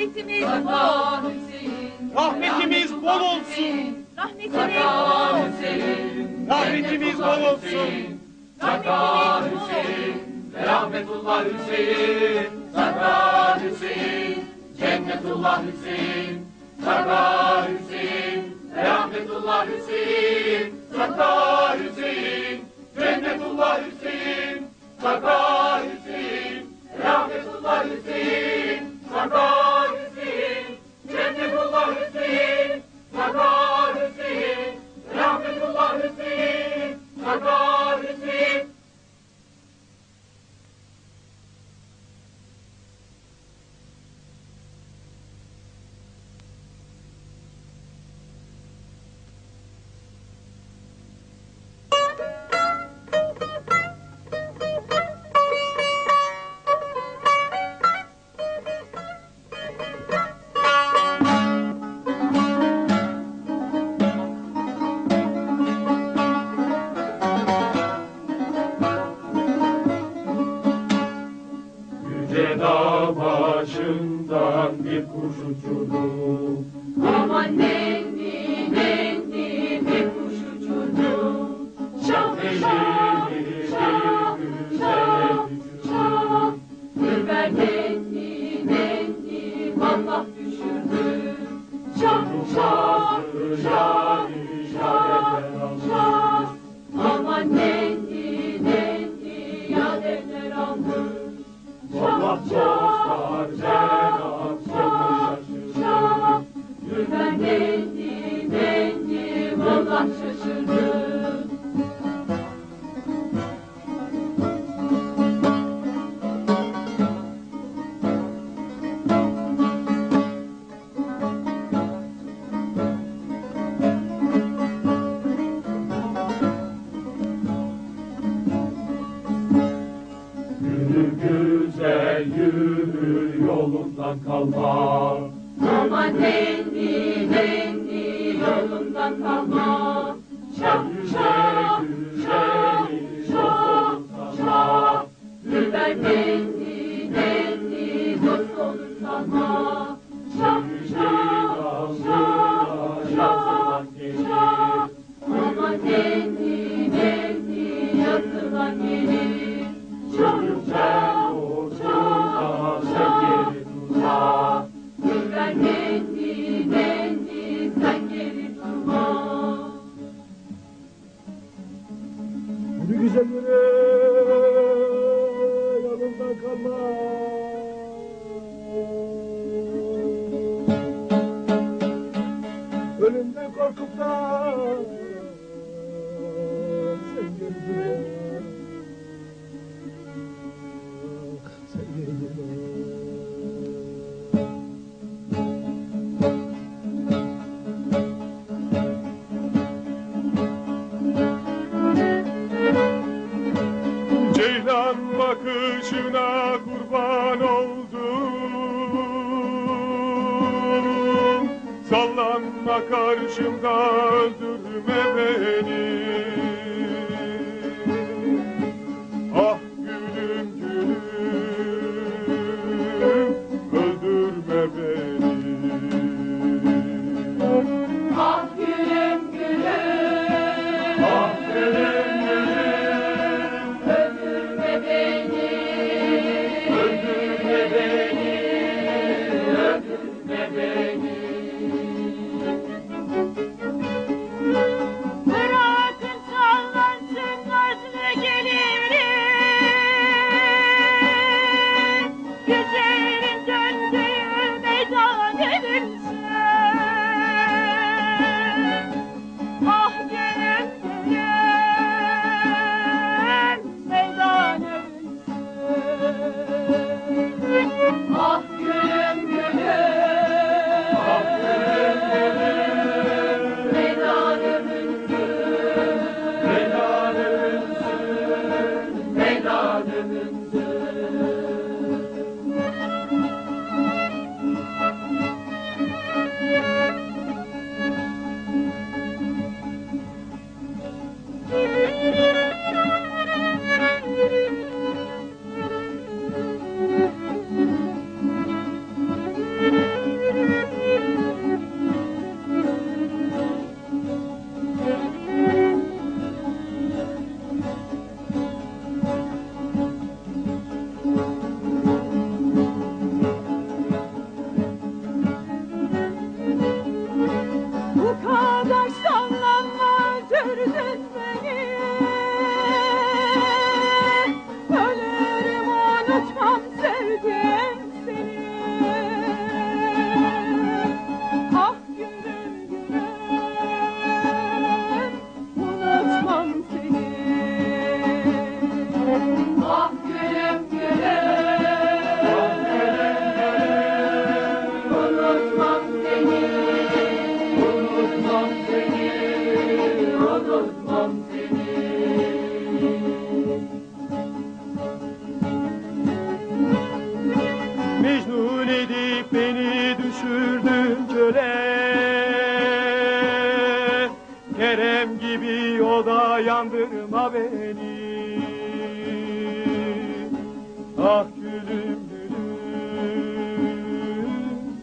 rahmetimiz bol. Rahmetimiz bol olsun. Rahmetimiz bol olsun. Sakar Hüseyin, Rahmetullah Hüseyin, Sakar Hüseyin, Cennetullah Hüseyin, Sakar Hüseyin, Rahmetullah Hüseyin, Sakar Hüseyin, Cennetullah Hüseyin, Sakar Hüseyin, Rahmetullah Hüseyin, Sakar Hüseyin, Cennetullah Hüseyin, Sakar Hüseyin, Rahmetullah Hüseyin, Sakar Hüseyin. Başından bir kuş uçurdu. Aman nenni nenni bir kuş uçurdu. Şap şap şap şap şap. Ülber nenni nenni vallah düşürdü. Şap şap şap şap şap. Aman nenni nenni yadeller almış. Allah dostlar Cenab şaşırdı. Ülber nenni nenni vallah şaşırdı. Yürü yolundan kalma. Aman nenni nenni yolundan kalma. Şap şap şap şap şap. Ülber nenni nenni dost olur sanma. Şap şap şap şap şap. Aman nenni nenni yazılan gelir. Şap şap. Ülber nenni nenni sen geri durma. Yürü güzel yürü, yolundan kalma. Ölümden korkup da sen geri durma. Sen geri durma. Ceylan bakışına kurban oldum. Sallanma karşımda, öldürme beni. Ah gülüm gülüm, öldürme beni. Ah gülüm gülüm, Ah gülüm gülüm, öldürme beni. öldürme beni, öldürme beni. Bırakın Bu kadar sallanma üzdün beni. Ölürüm unutmam sevdim seni. Ah gülüm gülüm unutmam seni. Ah gülüm gülüm unutmam seni. Unutmam seni. Unutmam seni. Mecnun edip beni düşürdün çöle. Kerem gibi yolda yandırma beni. Ah gülüm gülüm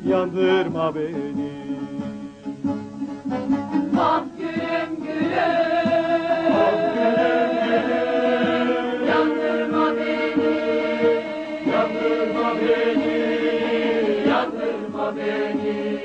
yandırma beni. Ah gülüm gülüm yandırma beni. Yandırma beni. Yandırma beni.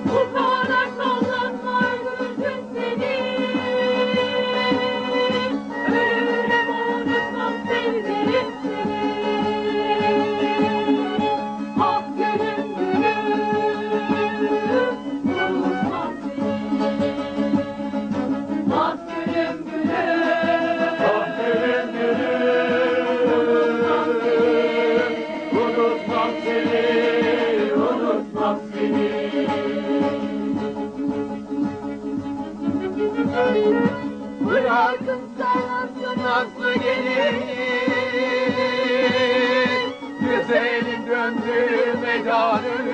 Bu kadar sallanma üzdün beni. Ölürüm unutmam sevdim seni. Ah gülüm gülüm unutmam seni. Ah gülüm gülüm Ah gülüm gülüm unutmam seni. Unutmam seni. bırakın sayasın nasıl gelir. Güzelim döndü medanın